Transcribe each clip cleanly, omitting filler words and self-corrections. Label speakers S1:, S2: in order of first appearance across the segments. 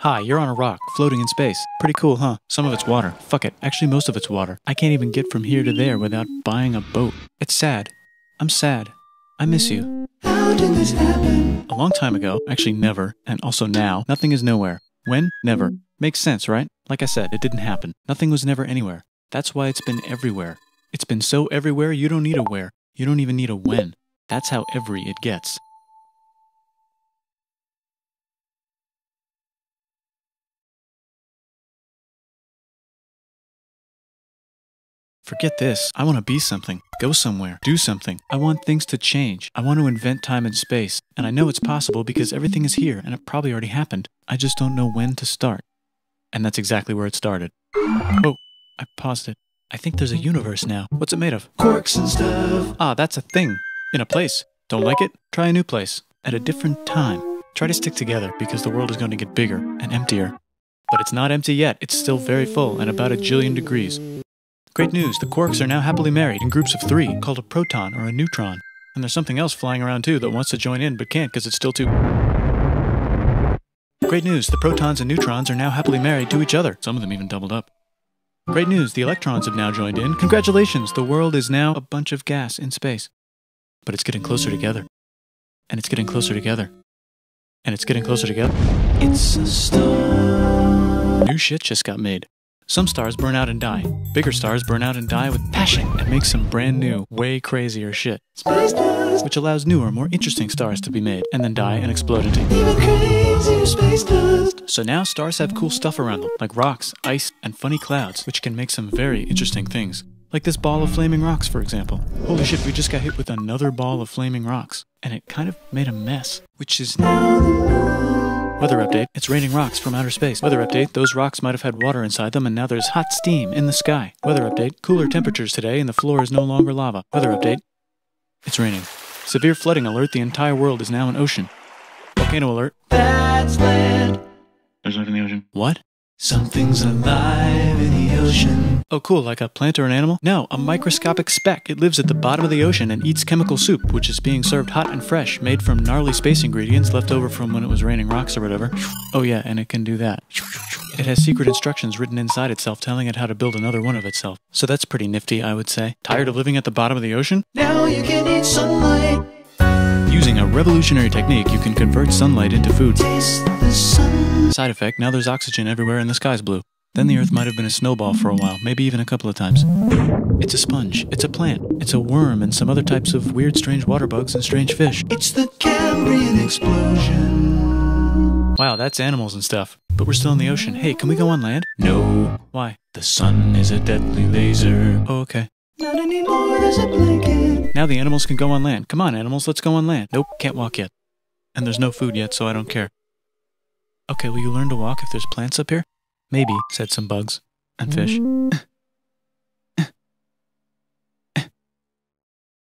S1: Hi, you're on a rock, floating in space. Pretty cool, huh? Some of it's water. Fuck it. Actually, most of it's water. I can't even get from here to there without buying a boat. It's sad. I'm sad. I miss you.
S2: How did this happen?
S1: A long time ago, actually never, and also now, nothing is nowhere. When? Never. Makes sense, right? Like I said, it didn't happen. Nothing was never anywhere. That's why it's been everywhere. It's been so everywhere you don't need a where. You don't even need a when. That's how every it gets. Forget this. I want to be something. Go somewhere. Do something. I want things to change. I want to invent time and space. And I know it's possible because everything is here and it probably already happened. I just don't know when to start. And that's exactly where it started. Oh, I paused it. I think there's a universe now. What's it made of?
S2: Quarks and stuff.
S1: Ah, that's a thing. In a place. Don't like it? Try a new place. At a different time. Try to stick together because the world is going to get bigger and emptier. But it's not empty yet. It's still very full and about 1 jillion degrees. Great news, the quarks are now happily married in groups of 3, called a proton or a neutron. And there's something else flying around too that wants to join in but can't because it's still too... Great news, the protons and neutrons are now happily married to each other. Some of them even doubled up. Great news, the electrons have now joined in. Congratulations, the world is now a bunch of gas in space. But it's getting closer together. And it's getting closer together. And it's getting closer together.
S2: It's a star.
S1: New shit just got made. Some stars burn out and die. Bigger stars burn out and die with passion and make some brand new, way crazier shit.
S2: Space dust.
S1: Which allows newer, more interesting stars to be made and then die and explode into
S2: Even crazier space dust.
S1: So now stars have cool stuff around them, like rocks, ice, and funny clouds, which can make some very interesting things. Like this ball of flaming rocks, for example. Holy shit, we just got hit with another ball of flaming rocks. And it kind of made a mess, which is
S2: Now the moon.
S1: Weather update, it's raining rocks from outer space. Weather update, those rocks might have had water inside them and now there's hot steam in the sky. Weather update, cooler temperatures today and the floor is no longer lava. Weather update, it's raining. Severe flooding alert, the entire world is now an ocean. Volcano alert.
S2: That's land.
S1: There's life in the ocean. What?
S2: Something's alive in the ocean.
S1: Oh cool, like a plant or an animal? No, a microscopic speck. It lives at the bottom of the ocean and eats chemical soup, which is being served hot and fresh, made from gnarly space ingredients left over from when it was raining rocks or whatever. Oh yeah, and it can do that. It has secret instructions written inside itself telling it how to build another one of itself. So that's pretty nifty, I would say. Tired of living at the bottom of the ocean?
S2: Now you can eat sunlight.
S1: Using a revolutionary technique, you can convert sunlight into food.
S2: Taste the sun.
S1: Side effect, now there's oxygen everywhere and the sky's blue. Then the Earth might have been a snowball for a while, maybe even a couple of times. It's a sponge, it's a plant, it's a worm and some other types of weird strange water bugs and strange fish.
S2: It's the Cambrian explosion.
S1: Wow, that's animals and stuff. But we're still in the ocean. Hey, can we go on land?
S2: No.
S1: Why?
S2: The sun is a deadly laser.
S1: Oh, okay.
S2: Not anymore, there's a blanket.
S1: Now the animals can go on land. Come on, animals, let's go on land. Nope, can't walk yet. And there's no food yet, so I don't care. Okay, will you learn to walk if there's plants up here? Maybe, said some bugs. And fish.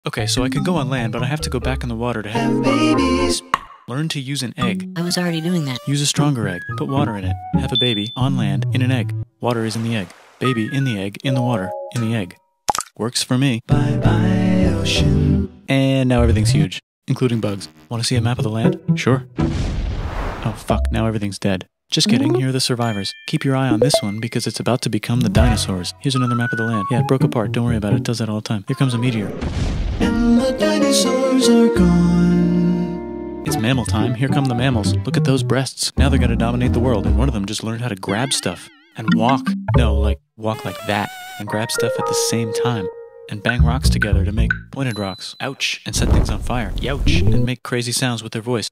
S1: Okay, so I can go on land, but I have to go back in the water to
S2: Have babies.
S1: learn to use an egg.
S3: I was already doing that.
S1: Use a stronger egg. Put water in it. Have a baby on land in an egg. Water is in the egg. Baby in the egg, in the water, in the egg. Works for me.
S2: Bye-bye, ocean.
S1: And now everything's huge, including bugs. Want to see a map of the land? Sure. Oh fuck, now everything's dead. Just kidding, here are the survivors. Keep your eye on this one because it's about to become the dinosaurs. Here's another map of the land. Yeah, it broke apart, don't worry about it, it does that all the time. Here comes a meteor.
S2: And the dinosaurs are gone.
S1: It's mammal time, here come the mammals. Look at those breasts. Now they're gonna dominate the world, and one of them just learned how to grab stuff. And walk. No, like, walk like that. And grab stuff at the same time. And bang rocks together to make pointed rocks. Ouch. And set things on fire. Youch. And make crazy sounds with their voice.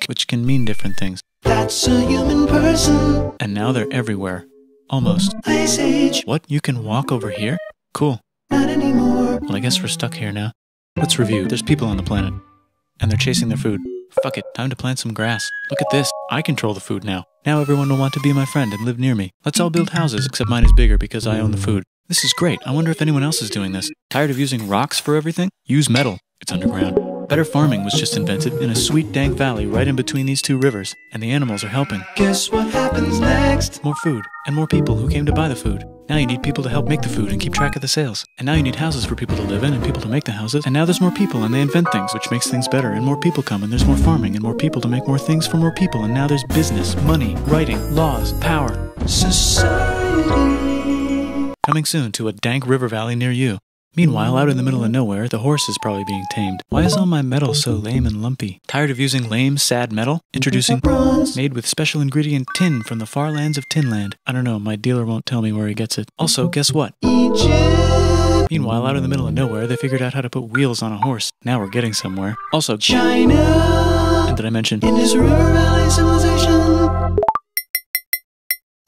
S1: Which can mean different things.
S2: That's a human person.
S1: And now they're everywhere. Almost.
S2: Ice Age.
S1: What? You can walk over here? Cool.
S2: Not anymore.
S1: Well, I guess we're stuck here now. Let's review. There's people on the planet. And they're chasing their food. Fuck it. Time to plant some grass. Look at this. I control the food now. Now everyone will want to be my friend and live near me. Let's all build houses, except mine is bigger because I own the food. This is great. I wonder if anyone else is doing this. Tired of using rocks for everything? Use metal. It's underground. Better farming was just invented in a sweet dank valley right in between these two rivers, and the animals are helping.
S2: Guess what happens next?
S1: More food, and more people who came to buy the food. Now you need people to help make the food and keep track of the sales. And now you need houses for people to live in and people to make the houses. And now there's more people and they invent things, which makes things better. And more people come and there's more farming and more people to make more things for more people. And now there's business, money, writing, laws, power.
S2: Society.
S1: Coming soon to a dank river valley near you. Meanwhile, out in the middle of nowhere, the horse is probably being tamed. Why is all my metal so lame and lumpy? Tired of using lame, sad metal? Introducing bronze, made with special ingredient tin from the far lands of Tinland. I don't know, my dealer won't tell me where he gets it. Also, guess what?
S2: Egypt.
S1: Meanwhile, out in the middle of nowhere, they figured out how to put wheels on a horse. Now we're getting somewhere. Also,
S2: China.
S1: And did I mention
S2: Indus River Valley Civilization.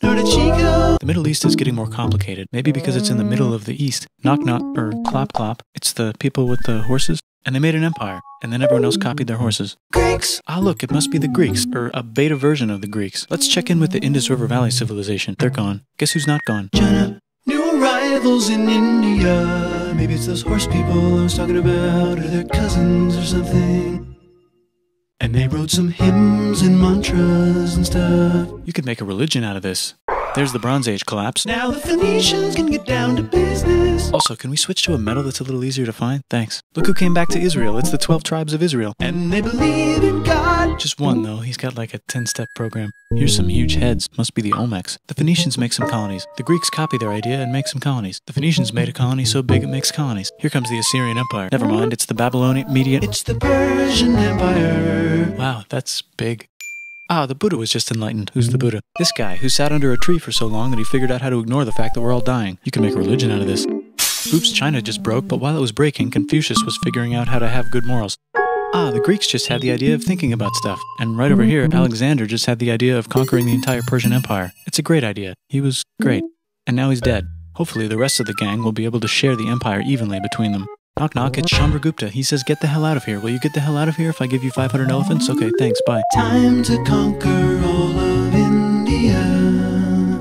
S2: Norte Chico.
S1: The Middle East is getting more complicated, maybe because it's in the middle of the East. Knock knock, or clop clop. It's the people with the horses. And they made an empire, and then everyone else copied their horses.
S2: Greeks.
S1: Ah look, it must be the Greeks, or a beta version of the Greeks. Let's check in with the Indus River Valley civilization. They're gone. Guess who's not gone?
S2: China. New arrivals in India. Maybe it's those horse people I was talking about, or their cousins or something. And they wrote some hymns and mantras and stuff.
S1: You could make a religion out of this. There's the Bronze Age collapse.
S2: Now the Phoenicians can get down to business.
S1: Also, can we switch to a metal that's a little easier to find? Thanks. Look who came back to Israel. It's the 12 tribes of Israel.
S2: And they believe in God.
S1: Just one, though. He's got like a 10-step program. Here's some huge heads. Must be the Olmecs. The Phoenicians make some colonies. The Greeks copy their idea and make some colonies. The Phoenicians made a colony so big it makes colonies. Here comes the Assyrian Empire. Never mind, it's the Babylonian Median.
S2: It's the Persian Empire.
S1: Wow, that's big. Ah, the Buddha was just enlightened. Who's the Buddha? This guy, who sat under a tree for so long that he figured out how to ignore the fact that we're all dying. You can make a religion out of this. Oops, China just broke, but while it was breaking, Confucius was figuring out how to have good morals. Ah, the Greeks just had the idea of thinking about stuff. And right over here, Alexander just had the idea of conquering the entire Persian Empire. It's a great idea. He was great. And now he's dead. Hopefully the rest of the gang will be able to share the empire evenly between them. Knock knock, it's Chandragupta. He says, get the hell out of here. Will you get the hell out of here if I give you 500 elephants? Okay, thanks, bye.
S2: Time to conquer all of India.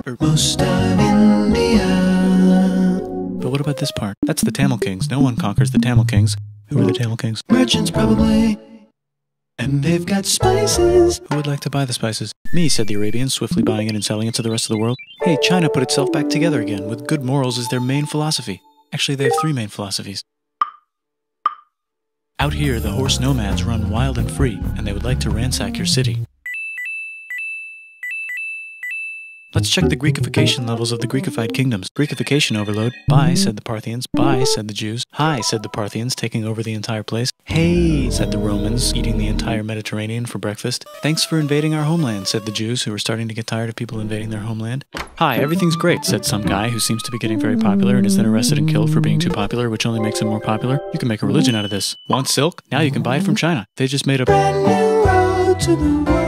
S2: Or most of India.
S1: But what about this part? That's the Tamil Kings. No one conquers the Tamil Kings. Who are the Tamil Kings?
S2: Merchants probably. And they've got spices.
S1: Who would like to buy the spices? Me, said the Arabians, swiftly buying it and selling it to the rest of the world. Hey, China put itself back together again, with good morals as their main philosophy. Actually, they have 3 main philosophies. Out here, the horse nomads run wild and free, and they would like to ransack your city. Let's check the Greekification levels of the Greekified kingdoms. Greekification overload. Bye, said the Parthians. Bye, said the Jews. Hi, said the Parthians, taking over the entire place. Hey, said the Romans, eating the entire Mediterranean for breakfast. Thanks for invading our homeland, said the Jews, who were starting to get tired of people invading their homeland. Hi, everything's great, said some guy who seems to be getting very popular and is then arrested and killed for being too popular, which only makes him more popular. You can make a religion out of this. Want silk? Now you can buy it from China. They just made a
S2: Brand new road to the world.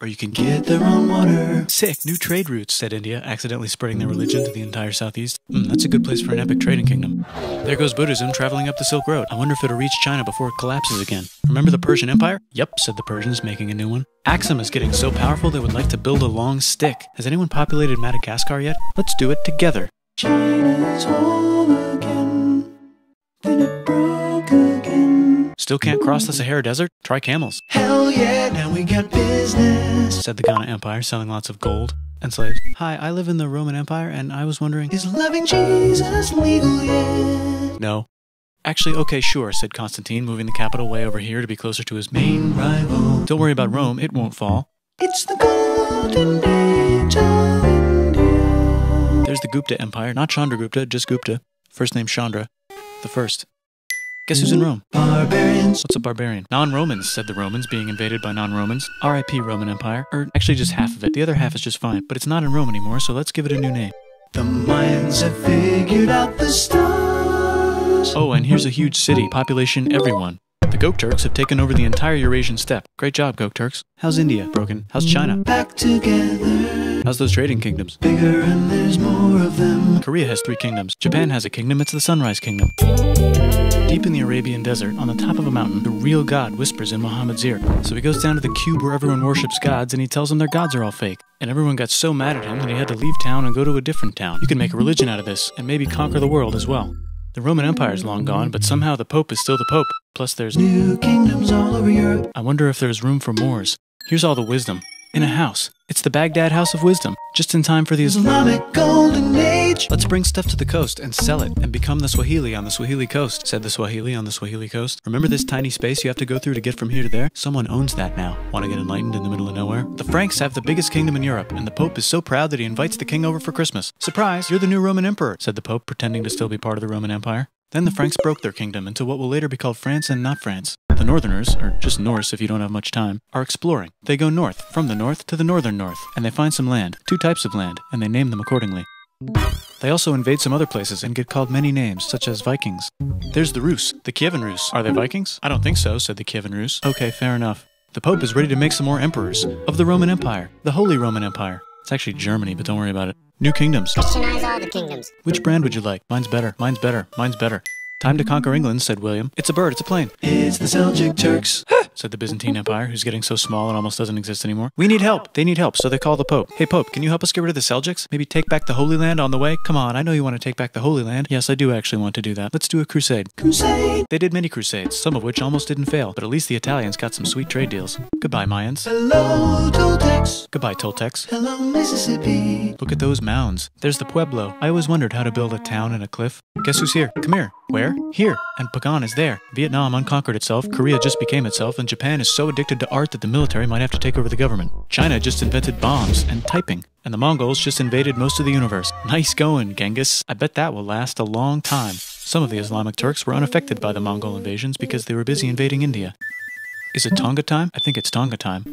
S1: Or you can
S2: Get their own water.
S1: Sick, new trade routes, said India, accidentally spreading their religion to the entire southeast. That's a good place for an epic trading kingdom. There goes Buddhism traveling up the Silk Road. I wonder if it'll reach China before it collapses again. Remember the Persian Empire? Yep, said the Persians, making a new one. Axum is getting so powerful they would like to build a long stick. Has anyone populated Madagascar yet? Let's do it together.
S2: China's whole again. Then it broke again.
S1: Still can't cross the Sahara Desert? Try camels,
S2: Hell yeah, now we got business.
S1: said the Ghana Empire, selling lots of gold and slaves. Hi, I live in the Roman Empire, and I was wondering...
S2: Is loving Jesus legal yet?
S1: No. Actually, okay, sure, said Constantine, moving the capital way over here to be closer to his main
S2: Rival.
S1: Don't worry about Rome, it won't fall.
S2: It's the golden age of India.
S1: There's the Gupta Empire, not Chandragupta, just Gupta. First name Chandra. The first. Guess who's in Rome?
S2: Barbarians.
S1: What's a barbarian? Non-Romans, said the Romans, being invaded by non-Romans. R.I.P. Roman Empire. Or actually just half of it. The other half is just fine. But it's not in Rome anymore, so let's give it a new name.
S2: The Mayans have figured out the stars.
S1: Oh, and here's a huge city. Population everyone. The Gokturks have taken over the entire Eurasian steppe. Great job, Gokturks. How's India? Broken. How's China?
S2: Back together.
S1: How's those trading kingdoms?
S2: Bigger and there's more of them.
S1: Korea has 3 kingdoms. Japan has a kingdom. It's the Sunrise Kingdom. Deep in the Arabian desert, on the top of a mountain, the real God whispers in Muhammad's ear. So he goes down to the cube where everyone worships gods, and he tells them their gods are all fake. And everyone got so mad at him that he had to leave town and go to a different town. You can make a religion out of this, and maybe conquer the world as well. The Roman Empire is long gone, but somehow the Pope is still the Pope. Plus there's
S2: New kingdoms all over Europe.
S1: I wonder if there's room for Moors. Here's all the wisdom. In a house. It's the Baghdad House of Wisdom, just in time for the
S2: Islamic Golden Age.
S1: Let's bring stuff to the coast and sell it and become the Swahili on the Swahili coast, said the Swahili on the Swahili coast. Remember this tiny space you have to go through to get from here to there? Someone owns that now. Want to get enlightened in the middle of nowhere? The Franks have the biggest kingdom in Europe, and the Pope is so proud that he invites the king over for Christmas. Surprise, you're the new Roman emperor, said the Pope, pretending to still be part of the Roman Empire. Then the Franks broke their kingdom into what will later be called France and not France. The Northerners, or just Norse if you don't have much time, are exploring. They go north, from the north to the northern north, and they find some land, 2 types of land, and they name them accordingly. They also invade some other places and get called many names, such as Vikings. There's the Rus, the Kievan Rus. Are they Vikings? I don't think so, said the Kievan Rus. Okay, fair enough. The Pope is ready to make some more emperors of the Roman Empire, the Holy Roman Empire. It's actually Germany, but don't worry about it. New kingdoms.
S3: Christianize all the kingdoms.
S1: Which brand would you like? Mine's better, mine's better, mine's better. Time to conquer England, said William. It's a bird, it's a plane.
S2: It's the Seljuk Turks,
S1: said the Byzantine Empire, who's getting so small it almost doesn't exist anymore. We need help. They need help, so they call the Pope. Hey, Pope, can you help us get rid of the Seljuks? Maybe take back the Holy Land on the way? Come on, I know you want to take back the Holy Land. Yes, I do actually want to do that. Let's do a crusade.
S2: Crusade.
S1: They did many crusades, some of which almost didn't fail, but at least the Italians got some sweet trade deals. Goodbye, Mayans.
S2: Hello, Toltecs.
S1: Goodbye, Toltecs.
S2: Hello, Mississippi.
S1: Look at those mounds. There's the Pueblo. I always wondered how to build a town in a cliff. Guess who's here? Come here. Where? Here. And Pagan is there. Vietnam unconquered itself, Korea just became itself, and Japan is so addicted to art that the military might have to take over the government. China just invented bombs and typing. And the Mongols just invaded most of the universe. Nice going, Genghis. I bet that will last a long time. Some of the Islamic Turks were unaffected by the Mongol invasions because they were busy invading India. Is it Tonga time? I think it's Tonga time.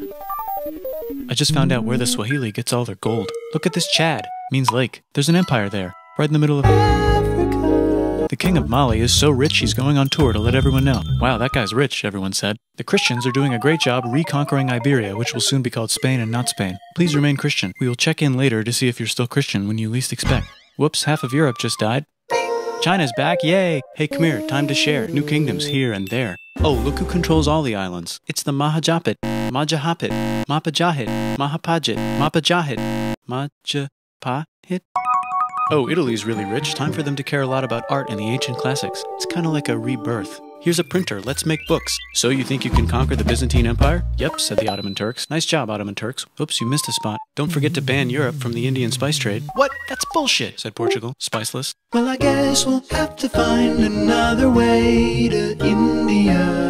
S1: I just found out where the Swahili gets all their gold. Look at this Chad. Means lake. There's an empire there, right in the middle of
S2: Africa.
S1: The king of Mali is so rich he's going on tour to let everyone know. Wow, that guy's rich, everyone said. The Christians are doing a great job reconquering Iberia, which will soon be called Spain and not Spain. Please remain Christian. We will check in later to see if you're still Christian when you least expect. Whoops, half of Europe just died. China's back, yay! Hey, come here, time to share. New kingdoms here and there. Oh, look who controls all the islands. It's the Mahajapit, Majapahit, Mapajahit, Mahapajit, Mapajahit, Majapahit. Oh, Italy's really rich. Time for them to care a lot about art and the ancient classics. It's kind of like a rebirth. Here's a printer, let's make books. So you think you can conquer the Byzantine Empire? Yep, said the Ottoman Turks. Nice job, Ottoman Turks. Oops, you missed a spot. Don't forget to ban Europe from the Indian spice trade. What? That's bullshit, said Portugal, spiceless.
S2: Well, I guess we'll have to find another way to India.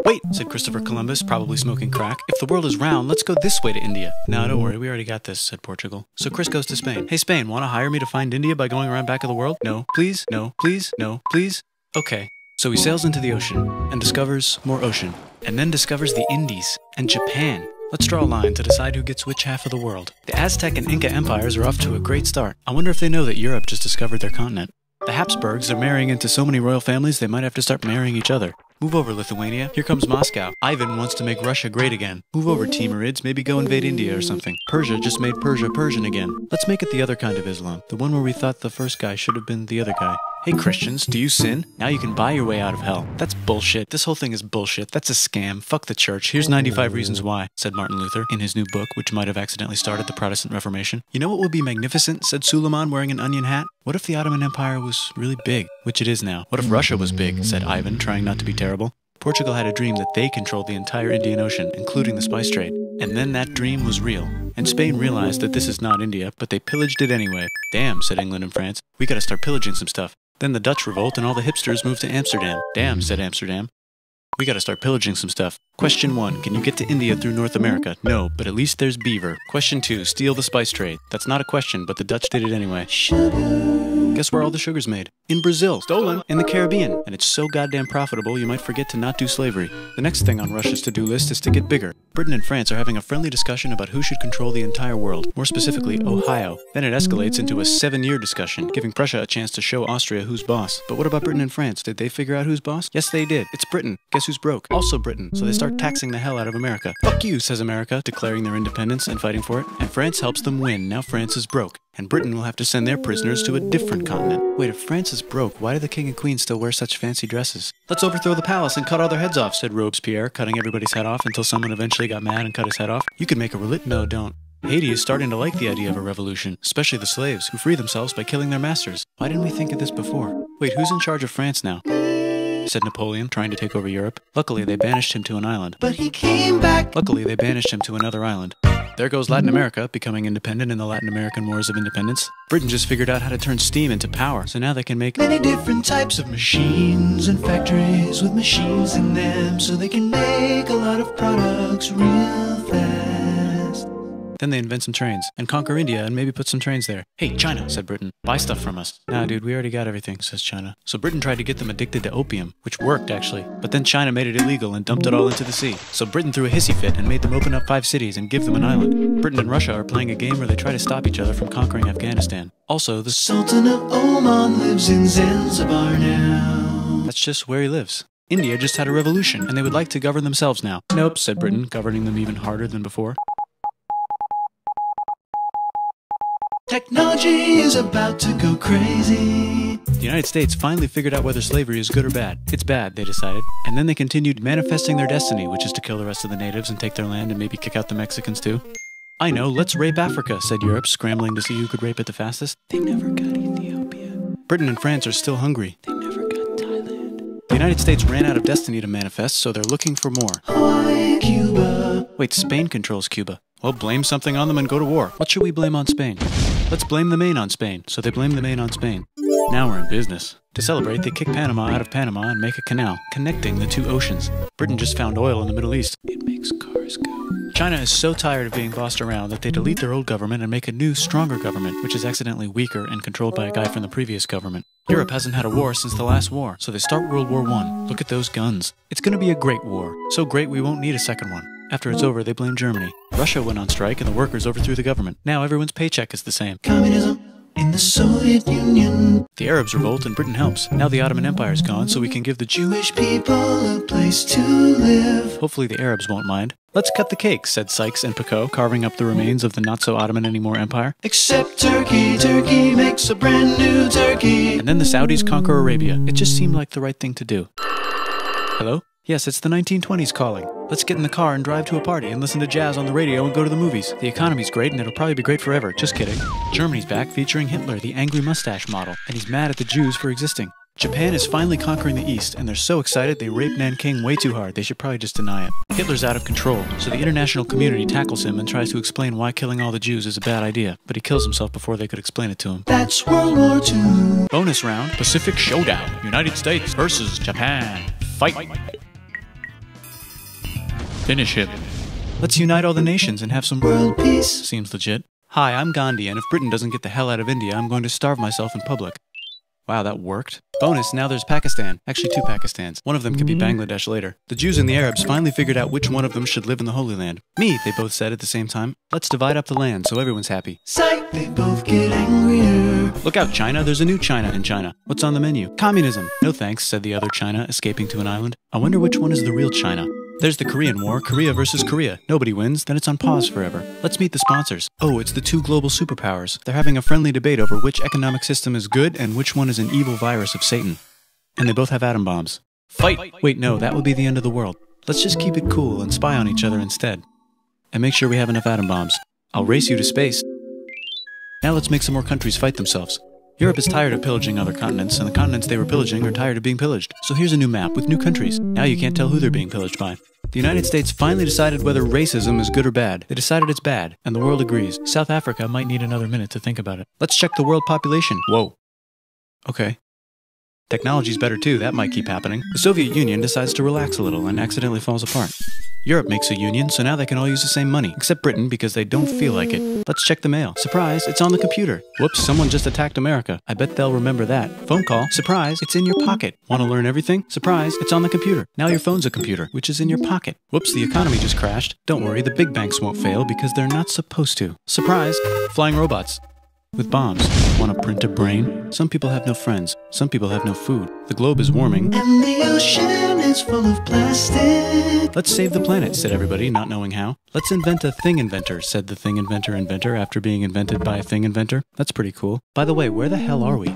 S1: Wait, said Christopher Columbus, probably smoking crack. If the world is round, let's go this way to India. No, don't worry, we already got this, said Portugal. So Chris goes to Spain. Hey, Spain, want to hire me to find India by going around back of the world? No, please, no, please, no, please. Okay. So he sails into the ocean and discovers more ocean, and then discovers the Indies and Japan. Let's draw a line to decide who gets which half of the world. The Aztec and Inca empires are off to a great start. I wonder if they know that Europe just discovered their continent. The Habsburgs are marrying into so many royal families they might have to start marrying each other. Move over, Lithuania. Here comes Moscow. Ivan wants to make Russia great again. Move over, Timurids. Maybe go invade India or something. Persia just made Persia Persian again. Let's make it the other kind of Islam. The one where we thought the first guy should have been the other guy. Hey Christians, do you sin? Now you can buy your way out of hell. That's bullshit. This whole thing is bullshit. That's a scam. Fuck the church. Here's 95 Reasons Why, said Martin Luther in his new book, which might have accidentally started the Protestant Reformation. You know what would be magnificent, said Suleiman wearing an onion hat? What if the Ottoman Empire was really big, which it is now? What if Russia was big, said Ivan, trying not to be terrible. Portugal had a dream that they controlled the entire Indian Ocean, including the spice trade. And then that dream was real. And Spain realized that this is not India, but they pillaged it anyway. Damn, said England and France. We gotta start pillaging some stuff. Then the Dutch revolt and all the hipsters moved to Amsterdam. Damn, said Amsterdam. We gotta start pillaging some stuff. Question 1, can you get to India through North America? No, but at least there's beaver. Question 2, steal the spice trade. That's not a question, but the Dutch did it anyway.
S2: Sugar.
S1: Guess where all the sugar's made? In Brazil. Stolen. In the Caribbean. And it's so goddamn profitable you might forget to not do slavery. The next thing on Russia's to-do list is to get bigger. Britain and France are having a friendly discussion about who should control the entire world, more specifically, Ohio. Then it escalates into a 7-year discussion, giving Prussia a chance to show Austria who's boss. But what about Britain and France? Did they figure out who's boss? Yes, they did. It's Britain. Guess who's broke? Also Britain. So they start taxing the hell out of America. Fuck you, says America, declaring their independence and fighting for it. And France helps them win. Now France is broke. And Britain will have to send their prisoners to a different continent. Wait, if France is broke, why do the king and queen still wear such fancy dresses? Let's overthrow the palace and cut all their heads off, said Robespierre, cutting everybody's head off until someone eventually got mad and cut his head off. You could make a No, don't. Haiti is starting to like the idea of a revolution, especially the slaves, who free themselves by killing their masters. Why didn't we think of this before? Wait, who's in charge of France now? Said Napoleon, trying to take over Europe. Luckily, they banished him to an island.
S2: But he came back.
S1: Luckily, they banished him to another island. There goes Latin America, becoming independent in the Latin American Wars of Independence. Britain just figured out how to turn steam into power, so now they can make
S2: many different types of machines and factories with machines in them, so they can make a lot of products real fast.
S1: Then they invent some trains, and conquer India and maybe put some trains there. Hey, China, said Britain, buy stuff from us. Nah, dude, we already got everything, says China. So Britain tried to get them addicted to opium, which worked, actually. But then China made it illegal and dumped it all into the sea. So Britain threw a hissy fit and made them open up 5 cities and give them an island. Britain and Russia are playing a game where they try to stop each other from conquering Afghanistan. Also, the
S2: Sultan of Oman lives in Zanzibar now.
S1: That's just where he lives. India just had a revolution, and they would like to govern themselves now. Nope, said Britain, governing them even harder than before.
S2: Technology is about to go crazy.
S1: The United States finally figured out whether slavery is good or bad. It's bad, they decided. And then they continued manifesting their destiny, which is to kill the rest of the natives and take their land and maybe kick out the Mexicans too. I know, let's rape Africa, said Europe, scrambling to see who could rape it the fastest.
S2: They never got Ethiopia.
S1: Britain and France are still hungry.
S2: They never got Thailand.
S1: The United States ran out of destiny to manifest, so they're looking for more.
S2: Hawaii, Cuba.
S1: Wait, Spain controls Cuba. Well, blame something on them and go to war. What should we blame on Spain? Let's blame the Maine on Spain. So they blame the Maine on Spain. Now we're in business. To celebrate, they kick Panama out of Panama and make a canal, connecting the 2 oceans. Britain just found oil in the Middle East.
S2: It makes cars go.
S1: China is so tired of being bossed around that they delete their old government and make a new, stronger government, which is accidentally weaker and controlled by a guy from the previous government. Europe hasn't had a war since the last war, so they start World War I. Look at those guns. It's gonna be a great war. So great we won't need a second one. After it's over, they blame Germany. Russia went on strike and the workers overthrew the government. Now everyone's paycheck is the same.
S2: Communism in the Soviet Union.
S1: The Arabs revolt and Britain helps. Now the Ottoman Empire's gone, so we can give the
S2: Jewish people a place to live.
S1: Hopefully the Arabs won't mind. Let's cut the cake, said Sykes and Picot, carving up the remains of the not-so-Ottoman-anymore empire.
S2: Except Turkey. Turkey makes a brand new Turkey.
S1: And then the Saudis conquer Arabia. It just seemed like the right thing to do. Hello? Yes, it's the 1920s calling. Let's get in the car and drive to a party and listen to jazz on the radio and go to the movies. The economy's great and it'll probably be great forever. Just kidding. Germany's back featuring Hitler, the angry mustache model, and he's mad at the Jews for existing. Japan is finally conquering the East, and they're so excited they rape Nanking way too hard. They should probably just deny it. Hitler's out of control, so the international community tackles him and tries to explain why killing all the Jews is a bad idea, but he kills himself before they could explain it to him.
S2: That's World War II.
S1: Bonus round, Pacific Showdown. United States versus Japan. Fight! Finish him. Let's unite all the nations and have some
S2: world peace.
S1: Seems legit. Hi, I'm Gandhi, and if Britain doesn't get the hell out of India, I'm going to starve myself in public. Wow, that worked. Bonus, now there's Pakistan. Actually, 2 Pakistans. One of them could be Bangladesh later. The Jews and the Arabs finally figured out which one of them should live in the Holy Land. Me, they both said at the same time. Let's divide up the land so everyone's happy.
S2: Psych, they both get angrier.
S1: Look out, China. There's a new China in China. What's on the menu? Communism. No thanks, said the other China, escaping to an island. I wonder which one is the real China. There's the Korean War, Korea versus Korea. Nobody wins, then it's on pause forever. Let's meet the sponsors. Oh, it's the 2 global superpowers. They're having a friendly debate over which economic system is good and which one is an evil virus of Satan. And they both have atom bombs. Fight! Wait, no, that would be the end of the world. Let's just keep it cool and spy on each other instead. And make sure we have enough atom bombs. I'll race you to space. Now let's make some more countries fight themselves. Europe is tired of pillaging other continents, and the continents they were pillaging are tired of being pillaged. So here's a new map with new countries. Now you can't tell who they're being pillaged by. The United States finally decided whether racism is good or bad. They decided it's bad, and the world agrees. South Africa might need another minute to think about it. Let's check the world population. Whoa. Okay. Technology's better too, that might keep happening. The Soviet Union decides to relax a little and accidentally falls apart. Europe makes a union, so now they can all use the same money, except Britain because they don't feel like it. Let's check the mail. Surprise, it's on the computer. Whoops, someone just attacked America. I bet they'll remember that. Phone call. Surprise, it's in your pocket. Want to learn everything? Surprise, it's on the computer. Now your phone's a computer, which is in your pocket. Whoops, the economy just crashed. Don't worry, the big banks won't fail because they're not supposed to. Surprise, flying robots. With bombs. Want to print a brain? Some people have no friends. Some people have no food. The globe is warming.
S2: And the ocean is full of plastic.
S1: Let's save the planet, said everybody, not knowing how. Let's invent a thing inventor, said the thing inventor after being invented by a thing inventor. That's pretty cool. By the way, where the hell are we?